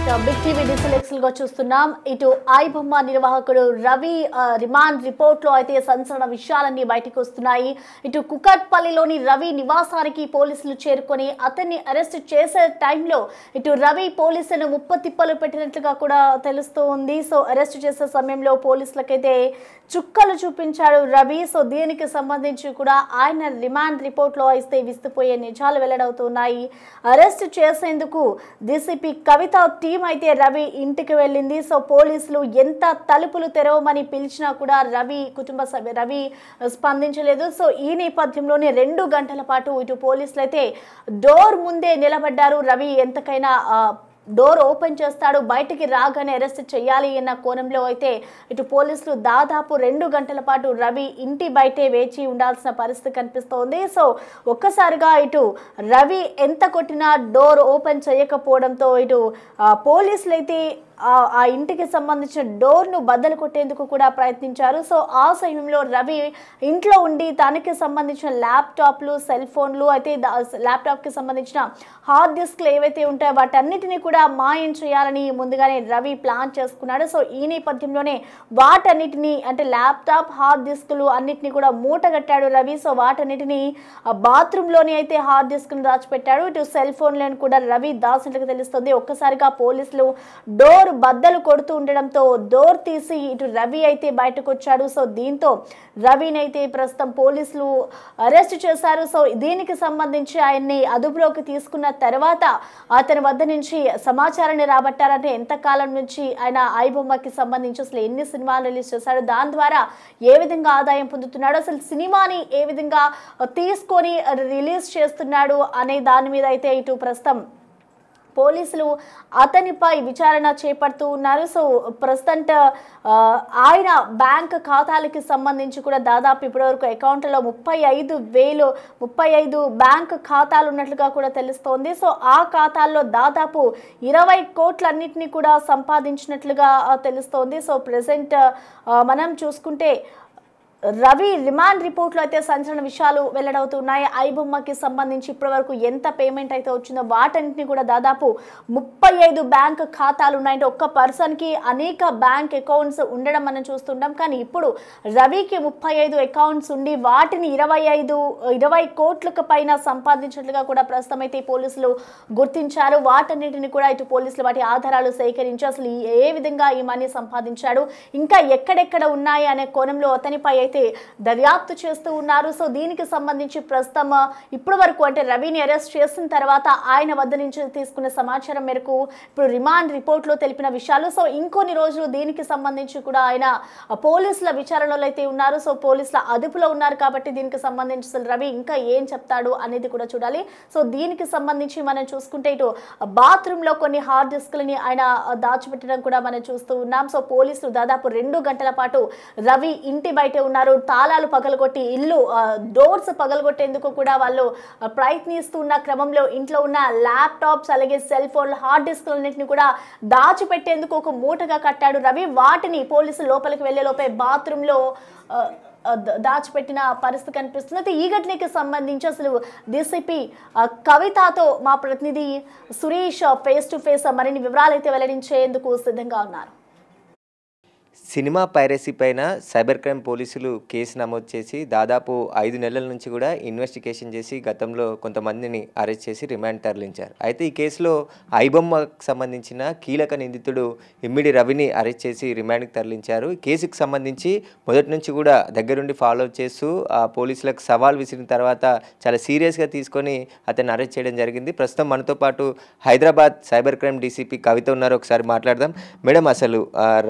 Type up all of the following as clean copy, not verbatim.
Big TV digital గా చూస్తున్నాం. ఇటు ఐబొమ్మ నిర్వాహకుడు రవి రిమాండ్ రిపోర్ట్ లో అయితే సంచలన విషయాలన్నీ బయటకు వస్తున్నాయి. ఇటు కుకట్పల్లిలోని రవి నివాసానికి పోలీసులు చేరుకొని అతన్ని అరెస్ట్ చేసే టైంలో ఇటు రవి పోలీసులను ముప్పతిప్పలు పెట్టినట్లుగా కూడా తెలుస్తూ ఉంది. సో అరెస్ట్ చేసే సమయంలో పోలీసులకైతే చుక్కలు చూపించాడు రవి. సో దీనికి సంబంధించి కూడా ఆయన రిమాండ్ రిపోర్ట్ లో అయితే విస్తుపోయే నిజాలు వెల్లడవుతున్నాయి. అరెస్ట్ చేసేందుకు డీసీపీ కవిత టీం అయితే రవి ఇంటికి వెళ్ళింది. సో పోలీసులు ఎంత తలుపులు తెరవమని పిలిచినా కూడా రవి కుటుంబ సభ్యు రవి స్పందించలేదు. సో ఈ నేపథ్యంలోనే 2 గంటల పాటు ఇటు పోలీసులు అయితే డోర్ ముందే నిలబడ్డారు. రవి ఎంతకైనా డోర్ ఓపెన్ చేస్తాడు, బయటికి రాగానే అరెస్ట్ చేయాలి అన్న కోణంలో అయితే ఇటు పోలీసులు దాదాపు 2 గంటల పాటు రవి ఇంటి బయటే వేచి ఉండాల్సిన పరిస్థితి కనిపిస్తోంది. సో ఒక్కసారిగా ఇటు రవి ఎంత కొట్టినా డోర్ ఓపెన్ చేయకపోవడంతో ఇటు పోలీసులు అయితే ఆ ఇంటికి సంబంధించిన డోర్ను బద్దలు కొట్టేందుకు కూడా ప్రయత్నించారు. సో ఆ సమయంలో రవి ఇంట్లో ఉండి తనకి సంబంధించిన ల్యాప్టాప్లు, సెల్ ఫోన్లు అయితే ల్యాప్టాప్కి సంబంధించిన హార్డ్ డిస్క్లు ఏవైతే ఉంటాయో వాటన్నిటిని కూడా మాయం చేయాలని ముందుగానే రవి ప్లాన్ చేసుకున్నాడు. సో ఈ నేపథ్యంలోనే వాటన్నిటిని అంటే ల్యాప్టాప్, హార్డ్ డిస్క్లు అన్నిటిని కూడా మూటగట్టాడు రవి. సో వాటన్నిటిని బాత్రూంలోని అయితే హార్డ్ డిస్క్ను దాచిపెట్టాడు. ఇటు సెల్ ఫోన్లను కూడా రవి దాచినట్లుగా తెలుస్తుంది. ఒక్కసారిగా పోలీసులు డోర్ బద్దలు కొడుతూ ఉండడంతో డోర్ తీసి ఇటు రవి అయితే బయటకు వచ్చాడు. సో దీంతో రవిని అయితే ప్రస్తుతం పోలీసులు అరెస్ట్ చేశారు. సో దీనికి సంబంధించి ఆయన్ని అదుపులోకి తీసుకున్న తర్వాత అతని వద్ద నుంచి సమాచారాన్ని రాబట్టారంటే ఎంతకాలం నుంచి ఆయన ఐబొమ్మకి సంబంధించి అసలు ఎన్ని సినిమాలు రిలీజ్ చేశాడు, దాని ద్వారా ఏ విధంగా ఆదాయం పొందుతున్నాడు, అసలు సినిమాని ఏ విధంగా తీసుకొని రిలీజ్ చేస్తున్నాడు అనే దాని మీద అయితే ఇటు ప్రస్తుతం పోలీసులు అతనిపై విచారణ చేపడుతూ ఉన్నారు. సో ప్రస్తుతం ఆయన బ్యాంక్ ఖాతాలకి సంబంధించి కూడా దాదాపు ఇప్పటివరకు అకౌంట్లో 35 బ్యాంక్ ఖాతాలు ఉన్నట్లుగా కూడా తెలుస్తోంది. సో ఆ ఖాతాల్లో దాదాపు 20 కోట్లన్నింటినీ కూడా సంపాదించినట్లుగా తెలుస్తోంది. సో ప్రెసెంట్ మనం చూసుకుంటే రవి రిమాండ్ రిపోర్ట్లో అయితే సంచలన విషయాలు వెల్లడవుతున్నాయి. ఐబొమ్మకి సంబంధించి ఇప్పటివరకు ఎంత పేమెంట్ అయితే వచ్చిందో వాటన్నింటినీ కూడా దాదాపు 35 బ్యాంక్ ఖాతాలు ఉన్నాయంటే ఒక్క పర్సన్కి అనేక బ్యాంక్ అకౌంట్స్ ఉండడం మనం చూస్తుంటాం. కానీ ఇప్పుడు రవికి 35 అకౌంట్స్ ఉండి వాటిని 20 కోట్లకు పైన సంపాదించినట్లుగా కూడా ప్రస్తుతం అయితే పోలీసులు గుర్తించారు. వాటన్నిటిని కూడా ఇటు పోలీసులు వాటి ఆధారాలు సేకరించి అసలు ఏ విధంగా ఈ మనీ సంపాదించాడు, ఇంకా ఎక్కడెక్కడ ఉన్నాయి అనే కోణంలో అతనిపై అయితే దర్యాప్తు చేస్తూ ఉన్నారు. సో దీనికి సంబంధించి ప్రస్తుతం ఇప్పటి వరకు అంటే రవిని అరెస్ట్ చేసిన తర్వాత ఆయన వద్ద నుంచి తీసుకున్న సమాచారం మేరకు ఇప్పుడు రిమాండ్ రిపోర్ట్లో తెలిపిన విషయాలు. సో ఇంకొన్ని రోజులు దీనికి సంబంధించి కూడా ఆయన పోలీసుల విచారణలో అయితే ఉన్నారు. సో పోలీసుల అదుపులో ఉన్నారు కాబట్టి దీనికి సంబంధించి అసలు రవి ఇంకా ఏం చెప్తాడు అనేది కూడా చూడాలి. సో దీనికి సంబంధించి మనం చూసుకుంటే ఇటు బాత్రూంలో కొన్ని హార్డ్ డిస్క్లని ఆయన దాచిపెట్టడం కూడా మనం చూస్తూ ఉన్నాం. సో పోలీసులు దాదాపు 2 గంటల పాటు రవి ఇంటి బయట ఉన్నారు. తాళాలు పగలగొట్టి ఇల్లు డోర్స్ పగలగొట్టేందుకు కూడా వాళ్ళు ప్రయత్నిస్తున్న క్రమంలో ఇంట్లో ఉన్న ల్యాప్టాప్స్ అలాగే సెల్ ఫోన్, హార్డ్ డిస్క్లన్నింటిని కూడా దాచిపెట్టేందుకు ఒక మూటగా కట్టాడు రవి. వాటిని పోలీసులు లోపలికి వెళ్లే లోపే బాత్రూంలో దాచిపెట్టిన పరిస్థితి కనిపిస్తుంది. ఈ ఘటనకి సంబంధించి అసలు డీసీపీ కవితతో మా ప్రతినిధి సురేష్ ఫేస్ టు ఫేస్ మరిన్ని వివరాలు అయితే వెల్లడించేందుకు సిద్ధంగా ఉన్నారు. సినిమా పైరసీ పైన సైబర్ క్రైమ్ పోలీసులు కేసు నమోదు చేసి దాదాపు 5 నెలల నుంచి కూడా ఇన్వెస్టిగేషన్ చేసి గతంలో కొంతమందిని అరెస్ట్ చేసి రిమాండ్ తరలించారు. అయితే ఈ కేసులో ఐబొమ్మకు సంబంధించిన కీలక నిందితుడు ఇమ్మిడి రవిని అరెస్ట్ చేసి రిమాండ్కి తరలించారు. ఈ కేసుకు సంబంధించి మొదటి నుంచి కూడా దగ్గరుండి ఫాలో చేస్తూ పోలీసులకు సవాల్ విసిరిన తర్వాత చాలా సీరియస్గా తీసుకొని అతన్ని అరెస్ట్ చేయడం జరిగింది. ప్రస్తుతం మనతో పాటు హైదరాబాద్ సైబర్ క్రైమ్ డీసీపీ కవిత ఉన్నారు. ఒకసారి మాట్లాడదాం. మేడం, అసలు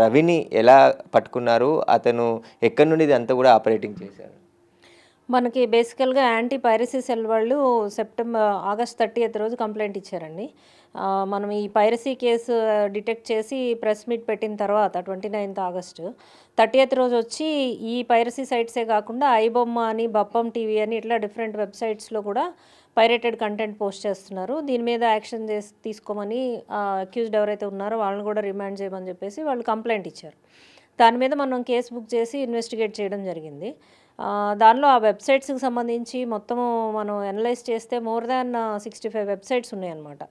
రవిని ఎలా పట్టుకున్నారు, అతను ఎక్కడి నుండి ఇదంతా కూడా ఆపరేటింగ్ చేశారు? మనకి బేసికల్గా యాంటీ పైరసీ సెల్ వాళ్ళు ఆగస్ట్ 30th రోజు కంప్లైంట్ ఇచ్చారండి. మనం ఈ పైరసీ కేసు డిటెక్ట్ చేసి ప్రెస్ మీట్ పెట్టిన తర్వాత 29th ఆగస్టు 30th రోజు వచ్చి ఈ పైరసీ సైట్సే కాకుండా ఐబొమ్మ అని, బప్పం టీవీ అని ఇట్లా డిఫరెంట్ వెబ్సైట్స్లో కూడా పైరేటెడ్ కంటెంట్ పోస్ట్ చేస్తున్నారు, దీని మీద యాక్షన్ తీసుకోమని అక్యూజ్డ్ ఎవరైతే ఉన్నారో వాళ్ళని కూడా రిమాండ్ చేయమని చెప్పేసి వాళ్ళు కంప్లైంట్ ఇచ్చారు. దాని మీద మనం కేసు బుక్ చేసి ఇన్వెస్టిగేట్ చేయడం జరిగింది. దానిలో ఆ వెబ్సైట్స్కి సంబంధించి మొత్తము మనం అనలైజ్ చేస్తే మోర్ దాన్ 65 వెబ్సైట్స్ ఉన్నాయన్నమాట.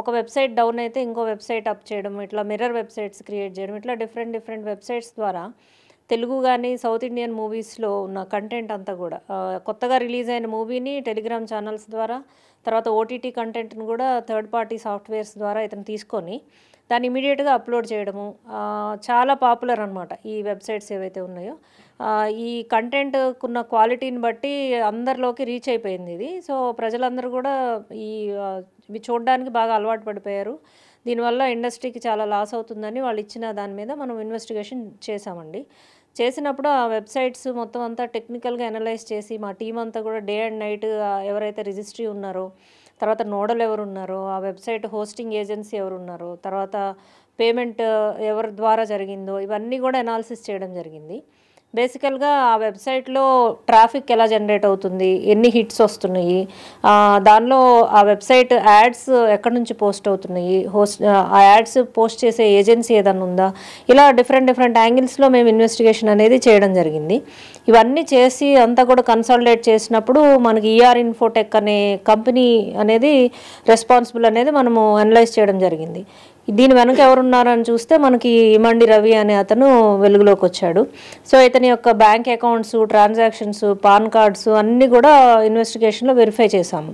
ఒక వెబ్సైట్ డౌన్ అయితే ఇంకో వెబ్సైట్ అప్ చేయడం, ఇట్లా మిర్రర్ వెబ్సైట్స్ క్రియేట్ చేయడం, ఇట్లా డిఫరెంట్ వెబ్సైట్స్ ద్వారా తెలుగు కానీ సౌత్ ఇండియన్ మూవీస్లో ఉన్న కంటెంట్ అంతా కూడా కొత్తగా రిలీజ్ అయిన మూవీని టెలిగ్రామ్ ఛానల్స్ ద్వారా, తర్వాత ఓటీటీ కంటెంట్ని కూడా థర్డ్ పార్టీ సాఫ్ట్వేర్స్ ద్వారా ఇతను తీసుకొని దాన్ని ఇమీడియట్గా అప్లోడ్ చేయడము చాలా పాపులర్ అనమాట ఈ వెబ్సైట్స్ ఏవైతే ఉన్నాయో. ఈ కంటెంట్కున్న క్వాలిటీని బట్టి అందరిలోకి రీచ్ అయిపోయింది ఇది. సో ప్రజలందరూ కూడా ఇవి చూడడానికి బాగా అలవాటు పడిపోయారు. దీనివల్ల ఇండస్ట్రీకి చాలా లాస్ అవుతుందని వాళ్ళు ఇచ్చిన దాని మీద మనం ఇన్వెస్టిగేషన్ చేసామండి. చేసినప్పుడు ఆ వెబ్సైట్స్ మొత్తం అంతా టెక్నికల్గా అనలైజ్ చేసి మా టీం అంతా కూడా డే అండ్ నైట్ ఎవరైతే రిజిస్ట్రీ ఉన్నారో, తర్వాత నోడల్ ఎవరు ఉన్నారో, ఆ వెబ్సైట్ హోస్టింగ్ ఏజెన్సీ ఎవరు ఉన్నారో, తర్వాత పేమెంట్ ఎవరి ద్వారా జరిగిందో, ఇవన్నీ కూడా అనాలిసిస్ చేయడం జరిగింది. బేసికల్గా ఆ వెబ్సైట్లో ట్రాఫిక్ ఎలా జనరేట్ అవుతుంది, ఎన్ని హిట్స్ వస్తున్నాయి, దానిలో ఆ వెబ్సైట్ యాడ్స్ ఎక్కడి నుంచి పోస్ట్ అవుతున్నాయి, ఆ యాడ్స్ పోస్ట్ చేసే ఏజెన్సీ ఏదన్నా ఉందా, ఇలా డిఫరెంట్ యాంగిల్స్లో మేము ఇన్వెస్టిగేషన్ అనేది చేయడం జరిగింది. ఇవన్నీ చేసి అంతా కూడా కన్సాలిడేట్ చేసినప్పుడు మనకి ఈఆర్ ఇన్ఫోటెక్ అనే కంపెనీ అనేది రెస్పాన్సిబుల్ అనేది మనము అనలైజ్ చేయడం జరిగింది. దీని వెనక ఎవరున్నారని చూస్తే మనకి ఇమండి రవి అనే అతను వెలుగులోకి వచ్చాడు. సో ఇతని యొక్క bank accounts, transactions, pan cards అన్నీ కూడా ఇన్వెస్టిగేషన్లో వెరిఫై చేశాము.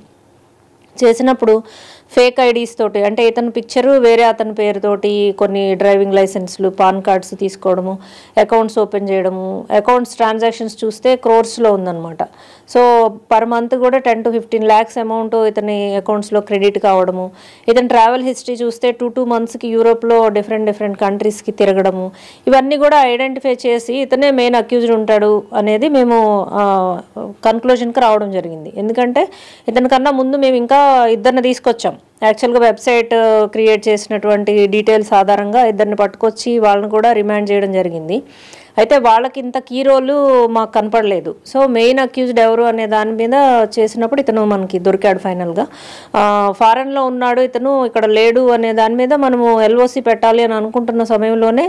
చేసినప్పుడు ఫేక్ ఐడీస్ తోటి, అంటే ఇతని పిక్చరు వేరే అతని పేరుతోటి కొన్ని డ్రైవింగ్ లైసెన్స్లు, పాన్ కార్డ్స్ తీసుకోవడము, అకౌంట్స్ ఓపెన్ చేయడము, అకౌంట్స్ ట్రాన్సాక్షన్స్ చూస్తే క్రోర్స్లో ఉందన్నమాట. సో పర్ మంత్ కూడా 10 to 15 lakhs అమౌంట్ ఇతని అకౌంట్స్లో క్రెడిట్ కావడము. ఇతని ట్రావెల్ హిస్టరీ చూస్తే 2 monthsకి యూరోప్లో డిఫరెంట్ కంట్రీస్కి తిరగడము, ఇవన్నీ కూడా ఐడెంటిఫై చేసి ఇతనే మెయిన్ అక్యూజ్డ్ ఉంటాడు అనేది మేము కన్క్లూజన్కి రావడం జరిగింది. ఎందుకంటే ఇతనికన్నా ముందు మేము ఇంకా ఇద్దరిని తీసుకొచ్చాం. యాక్చువల్గా వెబ్సైట్ క్రియేట్ చేసినటువంటి డీటెయిల్స్ ఆధారంగా ఇద్దరిని పట్టుకొచ్చి వాళ్ళని కూడా రిమాండ్ చేయడం జరిగింది. అయితే వాళ్ళకి ఇంత కీ రోలు మాకు కనపడలేదు. సో మెయిన్ అక్యూజ్డ్ ఎవరు అనే దాని మీద చేసినప్పుడు ఇతను మనకి దొరికాడు ఫైనల్గా. ఫారెన్లో ఉన్నాడు ఇతను, ఇక్కడ లేడు అనే దాని మీద మనము ఎల్ఓసి పెట్టాలి అని అనుకుంటున్న సమయంలోనే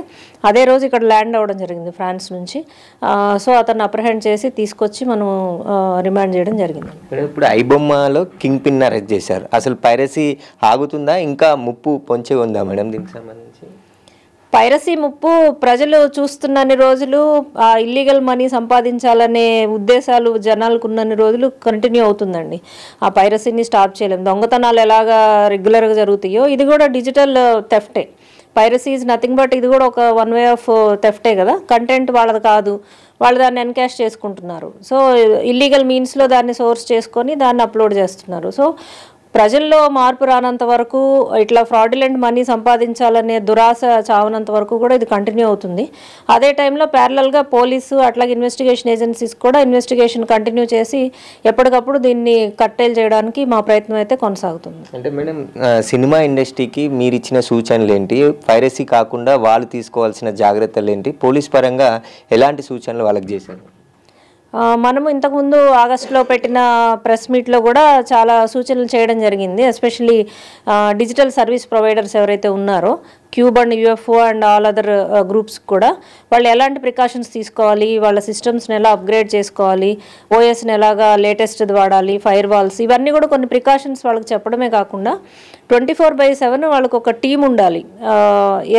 అదే రోజు ఇక్కడ ల్యాండ్ అవ్వడం జరిగింది ఫ్రాన్స్ నుంచి. సో అతను అప్రహెండ్ చేసి తీసుకొచ్చి మనం రిమాండ్ చేయడం జరిగింది. ఇప్పుడు ఐబొమ్మలో కింగ్ పిన్ అరెస్ట్ చేశారు. అసలు పైరసీ ఆగుతుందా, ఇంకా ముప్పు పొంచి ఉందా మేడం దీనికి సంబంధించి? పైరసీ ముప్పు ప్రజలు చూస్తున్నన్ని రోజులు, ఇల్లీగల్ మనీ సంపాదించాలనే ఉద్దేశాలు జనాలకు ఉన్నన్ని రోజులు కంటిన్యూ అవుతుందండి. ఆ పైరసీని స్టాప్ చేయలేము. దొంగతనాలు ఎలాగా రెగ్యులర్గా జరుగుతాయో ఇది కూడా డిజిటల్ థెఫ్టే. పైరసీ ఈజ్ నథింగ్ బట్ ఇది కూడా ఒక వన్ వే ఆఫ్ థెఫ్టే కదా. కంటెంట్ వాళ్ళది కాదు, వాళ్ళు దాన్ని ఎన్కాష్ చేసుకుంటున్నారు. సో ఇల్లీగల్ మీన్స్లో దాన్ని సోర్స్ చేసుకొని దాన్ని అప్లోడ్ చేస్తున్నారు. సో ప్రజల్లో మార్పు రానంత వరకు, ఇట్లా ఫ్రాడ్యులెంట్ మనీ సంపాదించాలనే దురాశ చావనంత వరకు కూడా ఇది కంటిన్యూ అవుతుంది. అదే టైంలో ప్యారలల్గా పోలీసు అట్లాగే ఇన్వెస్టిగేషన్ ఏజెన్సీస్ కూడా ఇన్వెస్టిగేషన్ కంటిన్యూ చేసి ఎప్పటికప్పుడు దీన్ని కట్టేలు చేయడానికి మా ప్రయత్నం అయితే కొనసాగుతుంది. అంటే మేడం, సినిమా ఇండస్ట్రీకి మీరు ఇచ్చిన సూచనలు ఏంటి, పైరసీ కాకుండా వాళ్ళు తీసుకోవాల్సిన జాగ్రత్తలు ఏంటి, పోలీస్ పరంగా ఎలాంటి సూచనలు వాళ్ళకి చేశారు? మనము ఇంతకుముందు ఆగస్టులో పెట్టిన ప్రెస్ మీట్లో కూడా చాలా సూచనలు చేయడం జరిగింది. ఎస్పెషల్లీ డిజిటల్ సర్వీస్ ప్రొవైడర్స్ ఎవరైతే ఉన్నారో, cube and UFO and all other groups కూడా వాళ్ళు ఎలాంటి ప్రికాషన్స్ తీసుకోవాలి, వాళ్ళ సిస్టమ్స్ని ఎలా అప్గ్రేడ్ చేసుకోవాలి, ఓఎస్ని ఎలాగా లేటెస్ట్ది వాడాలి, ఫైర్ వాల్స్, ఇవన్నీ కూడా కొన్ని ప్రికాషన్స్ వాళ్ళకి చెప్పడమే కాకుండా 24/7 వాళ్ళకు ఒక టీం ఉండాలి.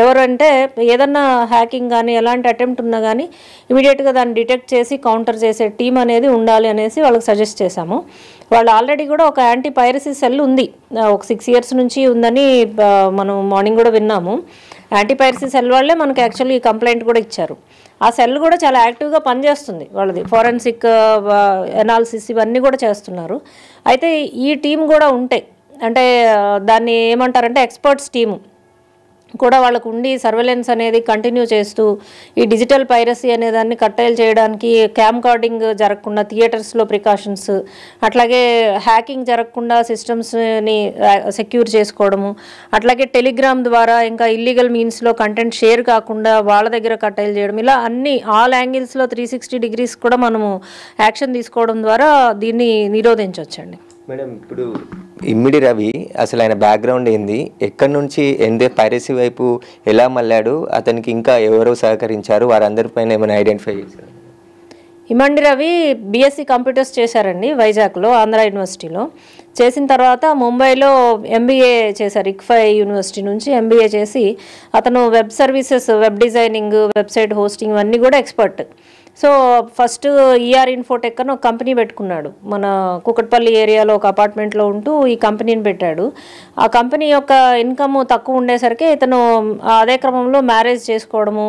ఎవరంటే ఏదన్నా హ్యాకింగ్ కానీ ఎలాంటి అటెంప్ట్ ఉన్నా కానీ ఇమీడియట్గా దాన్ని డిటెక్ట్ చేసి కౌంటర్ చేసే టీం అనేది ఉండాలి అనేసి వాళ్ళకి సజెస్ట్ చేశాము. వాళ్ళు ఆల్రెడీ కూడా ఒక యాంటీ పైరసీ సెల్ ఉంది, ఒక 6 years నుంచి ఉందని మనం మార్నింగ్ కూడా విన్నాము. యాంటీ పైరసీ సెల్ వాళ్ళే మనకి యాక్చువల్లీ కంప్లైంట్ కూడా ఇచ్చారు. ఆ సెల్ కూడా చాలా యాక్టివ్గా పనిచేస్తుంది, వాళ్ళది ఫోరెన్సిక్ ఎనాలిసిస్ ఇవన్నీ కూడా చేస్తున్నారు. అయితే ఈ టీం కూడా ఉంటే, అంటే దాన్ని ఏమంటారంటే ఎక్స్పర్ట్స్ టీము కూడా వాళ్ళకు ఉండి సర్వేలెన్స్ అనేది కంటిన్యూ చేస్తూ ఈ డిజిటల్ పైరసీ అనే దాన్ని కట్టేలు చేయడానికి క్యామ్ కార్డింగ్ జరగకుండా థియేటర్స్లో ప్రికాషన్స్, అట్లాగే హ్యాకింగ్ జరగకుండా సిస్టమ్స్ని సెక్యూర్ చేసుకోవడము, అట్లాగే టెలిగ్రామ్ ద్వారా ఇంకా ఇల్లీగల్ మీన్స్లో కంటెంట్ షేర్ కాకుండా వాళ్ళ దగ్గర కట్టేలు చేయడం, ఇలా అన్ని ఆల్ యాంగిల్స్లో 360 degrees కూడా మనము యాక్షన్ తీసుకోవడం ద్వారా దీన్ని నిరోధించవచ్చండి. మేడం, ఇప్పుడు ఇమ్మిడి రవి అసలు ఆయన బ్యాక్గ్రౌండ్ ఏంది, ఎక్కడి నుంచి పైరసీ వైపు ఎలా మళ్ళాడు, అతనికి ఇంకా ఎవరో సహకరించారు, వారందరిపైన ఏమైనా ఐడెంటిఫై చేశారు? ఇమండి రవి బీఎస్సీ కంప్యూటర్స్ చేశారండి వైజాగ్లో, ఆంధ్ర యూనివర్సిటీలో. చేసిన తర్వాత ముంబైలో ఎంబీఏ చేశారు. ఇక్ఫై యూనివర్సిటీ నుంచి ఎంబీఏ చేసి అతను web services, web designing, website hosting అన్నీ కూడా expert. So first ER Infotech అని ఒక కంపెనీ పెట్టుకున్నాడు. మన కూకట్పల్లి ఏరియాలో ఒక అపార్ట్మెంట్లో ఉంటూ ఈ కంపెనీని పెట్టాడు. ఆ కంపెనీ యొక్క ఇన్కమ్ తక్కువ ఉండేసరికి ఇతను అదే క్రమంలో మ్యారేజ్ చేసుకోవడము,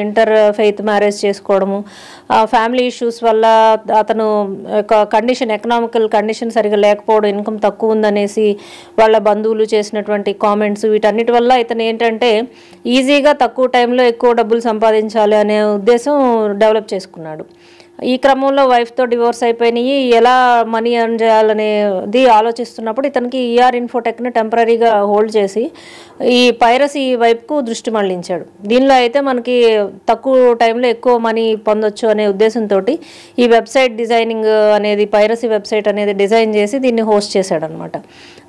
ఇంటర్ ఫెయిత్ మ్యారేజ్ చేసుకోవడము, ఫ్యామిలీ ఇష్యూస్ వల్ల అతను కండిషన్, ఎకనామికల్ కండిషన్ సరిగా లేకపోవడం, ఇన్కమ్ తక్కువ ఉందనేసి వాళ్ళ బంధువులు చేసినటువంటి కామెంట్స్, వీటన్నిటి వల్ల ఇతను ఏంటంటే ఈజీగా తక్కువ టైంలో ఎక్కువ డబ్బులు సంపాదించాలి అనే ఉద్దేశం డెవలప్ చేసుకున్నాడు. ఈ క్రమంలో వైఫ్తో డివోర్స్ అయిపోయినాయి. ఎలా మనీ ఎర్న్ చేయాలనేది ఆలోచిస్తున్నప్పుడు ఇతనికి ఈఆర్ ఇన్ఫోటెక్ని టెంపరీగా హోల్డ్ చేసి ఈ పైరసీ వైపుకు దృష్టి మళ్లించాడు. దీనిలో అయితే మనకి తక్కువ టైంలో ఎక్కువ మనీ పొందొచ్చు అనే ఉద్దేశంతో ఈ వెబ్సైట్ డిజైనింగ్ అనేది, పైరసీ వెబ్సైట్ అనేది డిజైన్ చేసి దీన్ని హోస్ట్ చేశాడు అనమాట.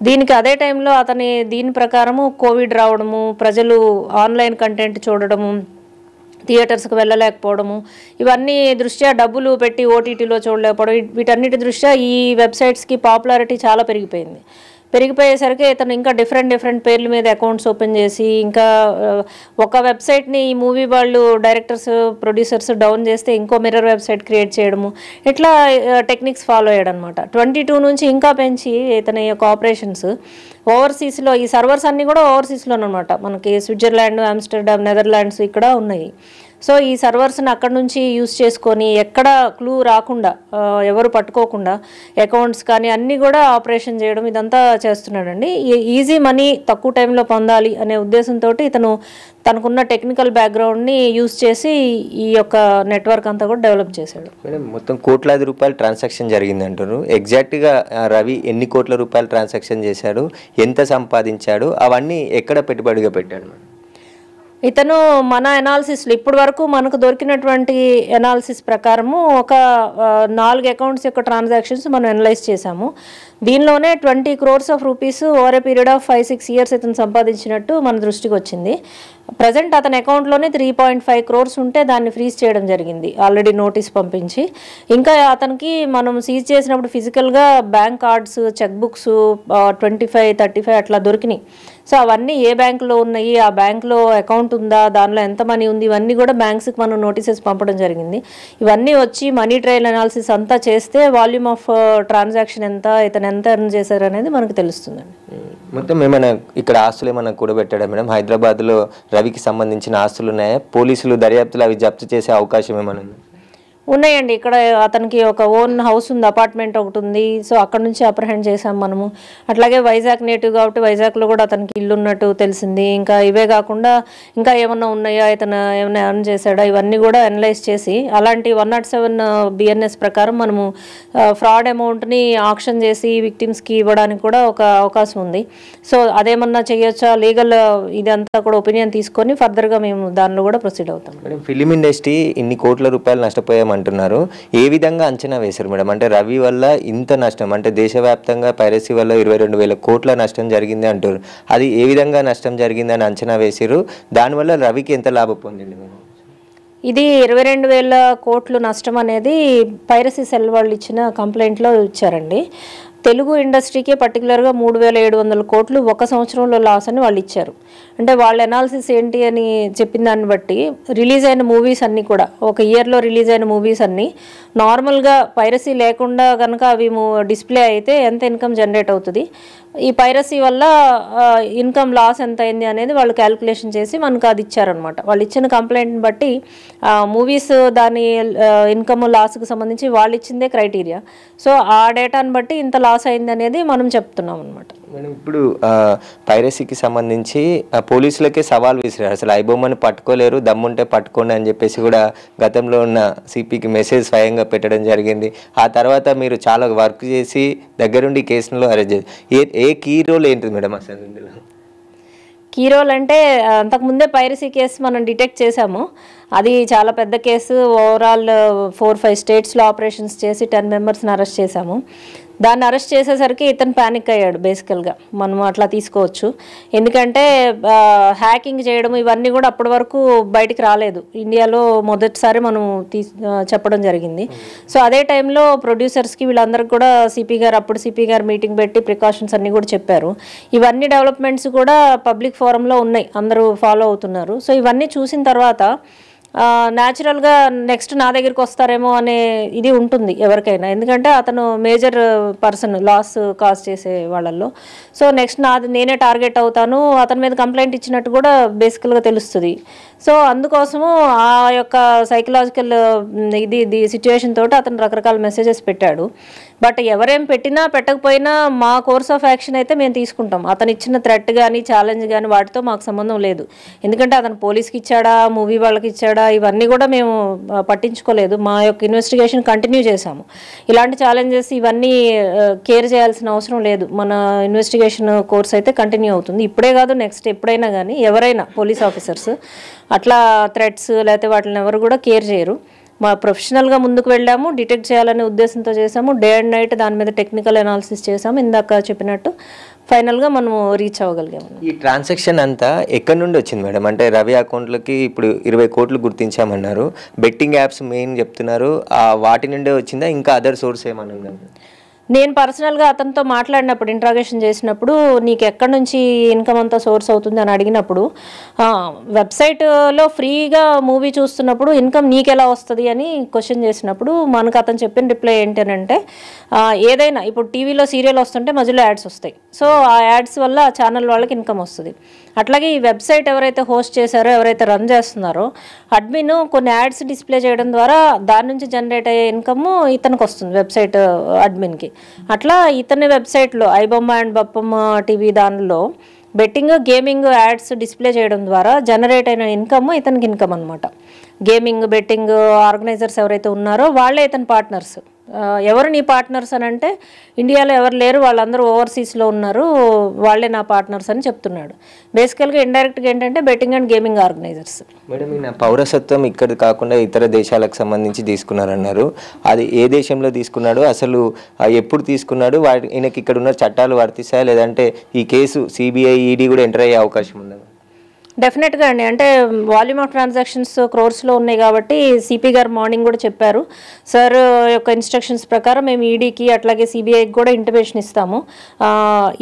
దీనికి అదే టైంలో దీని ప్రకారము కోవిడ్ రావడము, ప్రజలు ఆన్లైన్ కంటెంట్ చూడడము, థియేటర్స్కి వెళ్ళలేకపోవడము, ఇవన్నీ దృష్ట్యా డబ్బులు పెట్టి ఓటీటీలో చూడలేకపోవడం, వీటన్నిటి దృష్ట్యా ఈ వెబ్సైట్స్కి పాపులారిటీ చాలా పెరిగిపోయేసరికి ఇతను ఇంకా డిఫరెంట్ పేర్ల మీద అకౌంట్స్ ఓపెన్ చేసి, ఇంకా ఒక వెబ్సైట్ని ఈ మూవీ వాళ్ళు డైరెక్టర్స్, ప్రొడ్యూసర్స్ డౌన్ చేస్తే ఇంకో మిర్రర్ వెబ్సైట్ క్రియేట్ చేయడము, ఇట్లా టెక్నిక్స్ ఫాలో అయ్యాడు అనమాట. 22 నుంచి ఇంకా పెంచి ఇతని యొక్క ఆపరేషన్స్ ఓవర్సీస్లో, ఈ సర్వర్స్ అన్నీ కూడా ఓవర్సీస్లోనమాట. మనకి స్విట్జర్లాండ్, ఆమ్స్టర్డామ్, నెదర్లాండ్స్ ఇక్కడ ఉన్నాయి. సో ఈ సర్వర్స్ని అక్కడ నుంచి యూస్ చేసుకొని ఎక్కడ క్లూ రాకుండా, ఎవరు పట్టుకోకుండా అకౌంట్స్ కానీ అన్నీ కూడా ఆపరేషన్ చేయడం, ఇదంతా చేస్తున్నాడండి. ఈజీ మనీ తక్కువ టైంలో పొందాలి అనే ఉద్దేశంతో ఇతను తనకున్న టెక్నికల్ బ్యాక్గ్రౌండ్ని యూస్ చేసి ఈ యొక్క నెట్వర్క్ అంతా కూడా డెవలప్ చేశాడు. మేడం, మొత్తం కోట్లాది రూపాయలు ట్రాన్సాక్షన్ జరిగింది అంటారు. ఎగ్జాక్ట్గా రవి ఎన్ని కోట్ల రూపాయలు ట్రాన్సాక్షన్ చేశాడు, ఎంత సంపాదించాడు, అవన్నీ ఎక్కడ పెట్టుబడిగా పెట్టాడు? ఇతను మన అనాలిసిస్లో ఇప్పటి వరకు మనకు దొరికినటువంటి అనాలిసిస్ ప్రకారము ఒక 4 అకౌంట్స్ యొక్క ట్రాన్సాక్షన్స్ మనం అనలైజ్ చేశాము. దీనిలోనే 20 crores of rupees over a period of 5-6 years ఇతను సంపాదించినట్టు మన దృష్టికి వచ్చింది. ప్రజెంట్ అతని అకౌంట్లోనే 3.5 crores ఉంటే దాన్ని ఫ్రీజ్ చేయడం జరిగింది, ఆల్రెడీ నోటీస్ పంపించి. ఇంకా అతనికి మనం సీజ్ చేసినప్పుడు ఫిజికల్గా బ్యాంక్ కార్డ్స్, చెక్ బుక్స్ 25-35 అట్లా దొరికినాయి. సో అవన్నీ ఏ బ్యాంకులో ఉన్నాయి, ఆ బ్యాంకులో అకౌంట్ ఉందా, దానిలో ఎంత మనీ ఉంది, ఇవన్నీ కూడా బ్యాంక్స్కి మనం నోటీసెస్ పంపడం జరిగింది. ఇవన్నీ వచ్చి మనీ ట్రయల్ అనాలిసిస్ అంతా చేస్తే వాల్యూమ్ ఆఫ్ ట్రాన్సాక్షన్ ఎంత, ఇతను ఎంత ఎర్న్ చేశారు అనేది మనకు తెలుస్తుందండి. మొత్తం ఏమైనా ఇక్కడ ఆస్తులు ఏమైనా కూడబెట్టాడా మేడం? హైదరాబాద్లో రవికి సంబంధించిన ఆస్తులు ఉన్నాయా? పోలీసులు దర్యాప్తులు అవి జప్తు చేసే అవకాశం ఏమైనా ఉంది? ఉన్నాయండి. ఇక్కడ అతనికి ఒక ఓన్ హౌస్ ఉంది, అపార్ట్మెంట్ ఒకటి ఉంది. సో అక్కడ నుంచి అప్రహెండ్ చేసాం మనము. అట్లాగే వైజాగ్ నేటివ్ కాబట్టి వైజాగ్లో కూడా అతనికి ఇల్లు ఉన్నట్టు తెలిసింది. ఇంకా ఇవే కాకుండా ఇంకా ఏమన్నా ఉన్నాయా, ఇతను ఏమైనా ఎర్న్ చేశాడా, ఇవన్నీ కూడా అనలైజ్ చేసి అలాంటి 107 BNS ప్రకారం మనము ఫ్రాడ్ అమౌంట్ని ఆక్షన్ చేసి విక్టిమ్స్కి ఇవ్వడానికి కూడా ఒక అవకాశం ఉంది. సో అదేమన్నా చేయొచ్చా, లీగల్ ఇదంతా కూడా ఒపీనియన్ తీసుకొని ఫర్దర్గా మేము దానిలో కూడా ప్రొసీడ్ అవుతాం. ఫిలిం ఇండస్ట్రీ ఇన్ని కోట్ల రూపాయలు నష్టపోయాం అంటున్నారు. ఏ విధంగా అంచనా వేశారు మేడం? అంటే రవి వల్ల ఇంత నష్టం, అంటే దేశవ్యాప్తంగా పైరసీ వల్ల 22,000 కోట్ల నష్టం జరిగింది అంటారు. అది ఏ విధంగా నష్టం జరిగిందని అంచనా వేశారు? దానివల్ల రవికి ఎంత లాభం పొందింది మేడం? ఇది 22,000 కోట్లు నష్టం అనేది పైరసీ సెల్ వాళ్ళు ఇచ్చిన కంప్లైంట్లో ఇచ్చారండి. తెలుగు ఇండస్ట్రీకే పర్టికులర్గా 3,700 కోట్లు ఒక సంవత్సరంలో లాస్ అని వాళ్ళు ఇచ్చారు. అంటే వాళ్ళ అనాలిసిస్ ఏంటి అని చెప్పిన దాన్ని బట్టి రిలీజ్ అయిన మూవీస్ అన్నీ కూడా, ఒక ఇయర్లో రిలీజ్ అయిన మూవీస్ అన్నీ నార్మల్గా పైరసీ లేకుండా కనుక అవి డిస్ప్లే అయితే ఎంత ఇన్కమ్ జనరేట్ అవుతుంది, ఈ పైరసీ వల్ల ఇన్కమ్ లాస్ ఎంత అయింది అనేది వాళ్ళు క్యాలిక్యులేషన్ చేసి మనకు అది ఇచ్చారనమాట. వాళ్ళు ఇచ్చిన కంప్లైంట్ని బట్టి మూవీస్ దాని ఇన్కమ్ లాస్కి సంబంధించి వాళ్ళు ఇచ్చిందే క్రైటీరియా. సో ఆ డేటాని బట్టి ఇంత లాస్ అయింది అనేది మనం చెప్తున్నాం అనమాట. మేడం, ఇప్పుడు పైరసీకి సంబంధించి పోలీసులకే సవాల్ విసిరారు. అసలు ఐబొమ్మని పట్టుకోలేరు, దమ్ముంటే పట్టుకోండి అని చెప్పేసి కూడా గతంలో ఉన్న సిపికి మెసేజ్ స్వయంగా పెట్టడం జరిగింది. ఆ తర్వాత మీరు చాలా వర్క్ చేసి దగ్గరుండి కేసులో అరెస్ట్ చేసి ఏ కీ రోల్ ఏంటిది మేడం అసలు ఇందులో? కీ రోల్ అంటే అంతకుముందే పైరసీ కేసు మనం డిటెక్ట్ చేశాము. అది చాలా పెద్ద కేసు. ఓవరాల్ 4-5 స్టేట్స్లో ఆపరేషన్స్ చేసి 10 మెంబర్స్ని అరెస్ట్ చేశాము. దాన్ని అరెస్ట్ చేసేసరికి ఇతను ప్యానిక్ అయ్యాడు. బేసికల్గా మనం అట్లా తీసుకోవచ్చు. ఎందుకంటే హ్యాకింగ్ చేయడం ఇవన్నీ కూడా అప్పటి వరకు బయటికి రాలేదు. ఇండియాలో మొదటిసారి మనం చెప్పడం జరిగింది. సో అదే టైంలో ప్రొడ్యూసర్స్కి వీళ్ళందరికీ కూడా అప్పుడు సిపి గారు మీటింగ్ పెట్టి ప్రికాషన్స్ అన్నీ కూడా చెప్పారు. ఇవన్నీ డెవలప్మెంట్స్ కూడా పబ్లిక్ ఫోరంలో ఉన్నాయి, అందరూ ఫాలో అవుతున్నారు. సో ఇవన్నీ చూసిన తర్వాత న్యాచురల్గా నెక్స్ట్ నా దగ్గరికి వస్తారేమో అనే ఇది ఉంటుంది ఎవరికైనా. ఎందుకంటే అతను మేజర్ పర్సన్ లాస్ కాజ్ చేసే వాళ్ళల్లో. సో నెక్స్ట్ నేనే టార్గెట్ అవుతాను, అతని మీద కంప్లైంట్ ఇచ్చినట్టు కూడా బేసికల్గా తెలుస్తుంది. సో అందుకోసము ఆ యొక్క సైకలాజికల్ ఇది సిచ్యువేషన్ తోటి అతను రకరకాల మెసేజెస్ పెట్టాడు. బట్ ఎవరేం పెట్టినా పెట్టకపోయినా మా కోర్స్ ఆఫ్ యాక్షన్ అయితే మేము తీసుకుంటాం. అతను ఇచ్చిన థ్రెట్ కానీ ఛాలెంజ్ కానీ వాటితో మాకు సంబంధం లేదు. ఎందుకంటే అతను పోలీస్కి ఇచ్చాడా, మూవీ వాళ్ళకి ఇచ్చాడా, ఇవన్నీ కూడా మేము పట్టించుకోలేదు. మా యొక్క ఇన్వెస్టిగేషన్ కంటిన్యూ చేశాము. ఇలాంటి ఛాలెంజెస్ ఇవన్నీ కేర్ చేయాల్సిన అవసరం లేదు. మన ఇన్వెస్టిగేషన్ కోర్స్ అయితే కంటిన్యూ అవుతుంది. ఇప్పుడే కాదు, నెక్స్ట్ ఎప్పుడైనా కానీ ఎవరైనా పోలీస్ ఆఫీసర్స్ అట్లా థ్రెట్స్ లేకపోతే వాటిని ఎవరు కూడా కేర్ చేయరు. మా ప్రొఫెషనల్గా ముందుకు వెళ్ళాము, డిటెక్ట్ చేయాలనే ఉద్దేశంతో చేసాము. డే అండ్ నైట్ దాని మీద టెక్నికల్ అనాలిసిస్ చేసాము. ఇందాక చెప్పినట్టు ఫైనల్గా మనము రీచ్ అవ్వగలిగాము. ఈ ట్రాన్సాక్షన్ అంతా ఎక్కడి నుండి వచ్చింది మేడం? అంటే రవి అకౌంట్లకి ఇప్పుడు 20 కోట్లు గుర్తించామన్నారు. బెట్టింగ్ యాప్స్ మెయిన్ చెప్తున్నారు, వాటి నుండే వచ్చిందా, ఇంకా అదర్ సోర్స్ ఏమన్నా ఉందా? నేను పర్సనల్గా అతనితో మాట్లాడినప్పుడు, ఇంట్రాగేషన్ చేసినప్పుడు, నీకు ఎక్కడి నుంచి ఇన్కమ్ అంతా సోర్స్ అవుతుంది అని అడిగినప్పుడు, వెబ్సైట్లో ఫ్రీగా మూవీ చూస్తున్నప్పుడు ఇన్కమ్ నీకు ఎలా వస్తుంది అని క్వశ్చన్ చేసినప్పుడు మనకు అతను చెప్పిన రిప్లై ఏంటంటే, ఏదైనా ఇప్పుడు టీవీలో సీరియల్ వస్తుంటే మధ్యలో యాడ్స్ వస్తాయి. సో ఆ యాడ్స్ వల్ల ఆ ఛానల్ వాళ్ళకి ఇన్కమ్ వస్తుంది. అట్లాగే ఈ వెబ్సైట్ ఎవరైతే హోస్ట్ చేశారో, ఎవరైతే రన్ చేస్తున్నారో, అడ్మిన్ కొన్ని యాడ్స్ డిస్ప్లే చేయడం ద్వారా దాని నుంచి జనరేట్ అయ్యే ఇన్కమ్ ఇతనికి వస్తుంది, వెబ్సైట్ అడ్మిన్కి. అట్లా ఇతని వెబ్సైట్లో ఐబొమ్మ అండ్ బప్పమ్మ టీవీ దానిలో బెట్టింగ్, గేమింగ్ యాడ్స్ డిస్ప్లే చేయడం ద్వారా జనరేట్ అయిన ఇన్కమ్ ఇతనికి ఇన్కమ్ అనమాట. గేమింగ్, బెట్టింగ్ ఆర్గనైజర్స్ ఎవరైతే ఉన్నారో వాళ్ళే ఇతని పార్ట్నర్స్. ఎవరు నీ పార్ట్నర్స్ అని అంటే, ఇండియాలో ఎవరు లేరు, వాళ్ళందరూ ఓవర్సీస్లో ఉన్నారు, వాళ్ళే నా పార్ట్నర్స్ అని చెప్తున్నాడు. బేసికల్గా ఇండైరెక్ట్గా ఏంటంటే betting and gaming organisers. Madam, ఈయన పౌరసత్వం ఇక్కడ కాకుండా ఇతర దేశాలకు సంబంధించి తీసుకున్నారన్నారు. అది ఏ దేశంలో తీసుకున్నాడు, అసలు ఎప్పుడు తీసుకున్నాడు, ఈయనకి ఇక్కడ ఉన్న చట్టాలు వర్తిస్తాయా, లేదంటే ఈ కేసు సిబిఐ, ఈడీ కూడా ఎంటర్ అయ్యే అవకాశం ఉందా? డెఫినెట్గా అండి. అంటే వాల్యూమ్ ఆఫ్ ట్రాన్సాక్షన్స్ క్రోర్స్లో ఉన్నాయి కాబట్టి సిపి గారు మార్నింగ్ కూడా చెప్పారు, సార్ యొక్క ఇన్స్ట్రక్షన్స్ ప్రకారం మేము ఈడీకి అట్లాగే సిబిఐకి కూడా ఇంటిమేషన్ ఇస్తాము,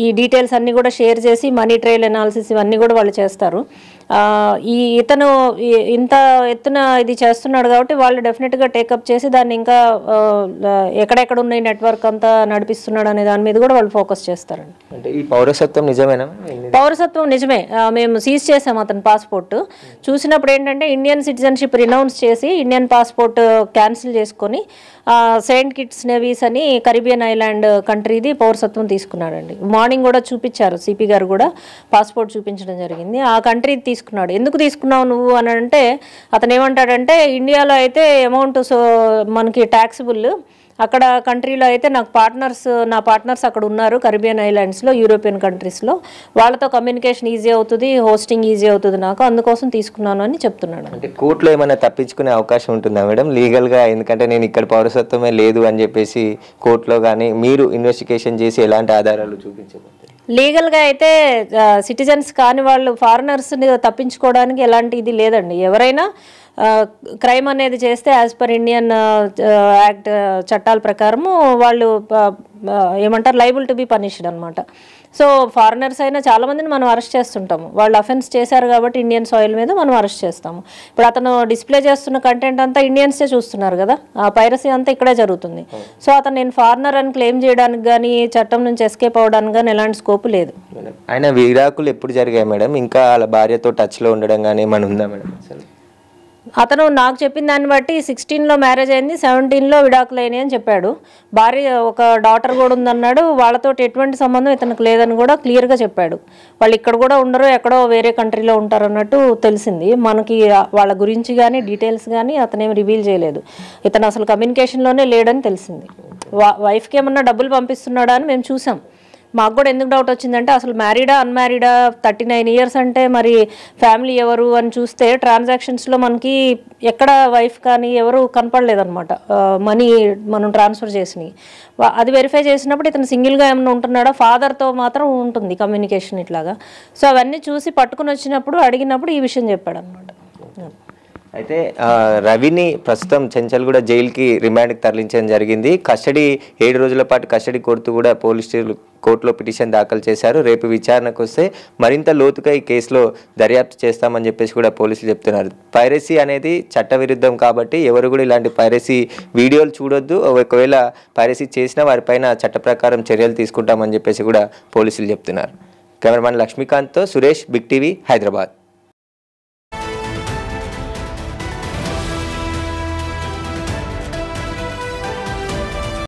ఈ డీటెయిల్స్ అన్నీ కూడా షేర్ చేసి మనీ ట్రయల్ అనాలిసిస్ ఇవన్నీ కూడా వాళ్ళు చేస్తారు. ఇతను ఇంత ఎత్తున ఇది చేస్తున్నాడు కాబట్టి వాళ్ళు డెఫినెట్గా టేకప్ చేసి దాన్ని ఇంకా ఎక్కడెక్కడ ఉన్నాయి నెట్వర్క్ అంతా నడిపిస్తున్నాడు అనే దాని మీద కూడా వాళ్ళు ఫోకస్ చేస్తారండి. అంటే ఈ పౌరసత్వం నిజమేనా? పౌరసత్వం నిజమే. మేము సీజ్ చేసాము అతని పాస్పోర్ట్. చూసినప్పుడు ఏంటంటే ఇండియన్ సిటిజన్షిప్ రినౌన్స్ చేసి ఇండియన్ పాస్పోర్ట్ క్యాన్సిల్ చేసుకొని సెయింట్ కిట్స్ నేవీస్ అని కరీబియన్ ఐలాండ్ కంట్రీది పౌరసత్వం తీసుకున్నాడండి. మార్నింగ్ కూడా చూపించారు, సిపి గారు కూడా పాస్పోర్ట్ చూపించడం జరిగింది. ఆ కంట్రీ తీసుకున్నాడు. ఎందుకు తీసుకున్నావు నువ్వు అని అంటే, అతను ఏమంటాడంటే, ఇండియాలో అయితే అమౌంట్ మనకి ట్యాక్సిబుల్, అక్కడ కంట్రీలో అయితే నా పార్ట్నర్స్ అక్కడ ఉన్నారు కరీబియన్ ఐలాండ్స్లో, యూరోపియన్ కంట్రీస్లో, వాళ్ళతో కమ్యూనికేషన్ ఈజీ అవుతుంది, హోస్టింగ్ ఈజీ అవుతుంది నాకు, అందుకోసం తీసుకున్నాను అని చెప్తున్నాడు. అంటే కోర్టులో ఏమైనా తప్పించుకునే అవకాశం ఉంటుందా మేడం లీగల్గా? ఎందుకంటే నేను ఇక్కడ పౌరసత్వమే లేదు అని చెప్పేసి కోర్టులో కానీ మీరు ఇన్వెస్టిగేషన్ చేసి ఎలాంటి ఆధారాలు చూపించబోతారు? లీగల్గా అయితే సిటిజన్స్ కాని వాళ్ళు ఫారినర్స్ని తప్పించుకోవడానికి ఎలాంటి ఇది లేదండి. ఎవరైనా క్రైమ్ అనేది చేస్తే యాజ్ పర్ ఇండియన్ యాక్ట్ చట్టాల ప్రకారము వాళ్ళు ఏమంటారు, లైబుల్ టు బి పనిష్డ్ అనమాట. సో ఫారినర్స్ అయినా చాలామందిని మనం అరెస్ట్ చేస్తుంటాము, వాళ్ళు అఫెన్స్ చేశారు కాబట్టి ఇండియన్ సాయిల్ మీద మనం అరెస్ట్ చేస్తాము. ఇప్పుడు అతను డిస్ప్లే చేస్తున్న కంటెంట్ అంతా ఇండియన్సే చూస్తున్నారు కదా, ఆ పైరసీ అంతా ఇక్కడే జరుగుతుంది. సో అతను నేను ఫారినర్ అని క్లెయిమ్ చేయడానికి కానీ, చట్టం నుంచి ఎస్కేప్ అవ్వడానికి కానీ ఎలాంటి స్కోప్ లేదు. ఆయన విడాకులు ఎప్పుడు జరిగాయి మేడం? ఇంకా వాళ్ళ భార్యతో టచ్లో ఉండడం కానీ ఏమైనా ఉందా మేడం? అసలు అతను నాకు చెప్పిన దాన్ని బట్టి 16లో మ్యారేజ్ అయింది, 17లో విడాకులు అయినాయి అని చెప్పాడు. భార్య ఒక డాటర్ కూడా ఉందన్నాడు. వాళ్ళతో ఎటువంటి సంబంధం ఇతనికి లేదని కూడా క్లియర్గా చెప్పాడు. వాళ్ళు ఇక్కడ కూడా ఉండరు, ఎక్కడో వేరే కంట్రీలో ఉంటారు అన్నట్టు తెలిసింది మనకి. వాళ్ళ గురించి కానీ డీటెయిల్స్ కానీ అతనేమి రివీల్ చేయలేదు. ఇతను అసలు కమ్యూనికేషన్లోనే లేడని తెలిసింది. వైఫ్కి ఏమన్నా డబ్బులు పంపిస్తున్నాడా అని మేము చూసాం. మాకు కూడా ఎందుకు డౌట్ వచ్చిందంటే అసలు మ్యారీడా అన్మ్యారీడా, 39 years అంటే మరి ఫ్యామిలీ ఎవరు అని చూస్తే ట్రాన్సాక్షన్స్లో మనకి ఎక్కడ వైఫ్ కానీ ఎవరు కనపడలేదన్నమాట. మనీ మనం ట్రాన్స్ఫర్ చేసినాయి అది వెరిఫై చేసినప్పుడు ఇతను సింగిల్గా ఏమైనా ఉంటున్నాడా, ఫాదర్తో మాత్రం ఉంటుంది కమ్యూనికేషన్ ఇట్లాగా. సో అవన్నీ చూసి పట్టుకుని వచ్చినప్పుడు అడిగినప్పుడు ఈ విషయం చెప్పాడు అనమాట. అయితే రవిని ప్రస్తుతం చెంచల్గూడ జైలుకి రిమాండ్కి తరలించడం జరిగింది. కస్టడీ 7 రోజుల పాటు కస్టడీ కోరుతూ కూడా పోలీసులు కోర్టులో పిటిషన్ దాఖలు చేశారు. రేపు విచారణకు వస్తే మరింత లోతుగా ఈ కేసులో దర్యాప్తు చేస్తామని చెప్పేసి కూడా పోలీసులు చెప్తున్నారు. పైరసీ అనేది చట్టవిరుద్ధం కాబట్టి ఎవరు కూడా ఇలాంటి పైరసీ వీడియోలు చూడొద్దు. ఒకవేళ పైరసీ చేసినా వారిపైన చట్ట ప్రకారం చర్యలు తీసుకుంటామని చెప్పేసి కూడా పోలీసులు చెప్తున్నారు. కెమెరామెన్ లక్ష్మీకాంత్తో సురేష్, బిగ్ టీవీ, హైదరాబాద్.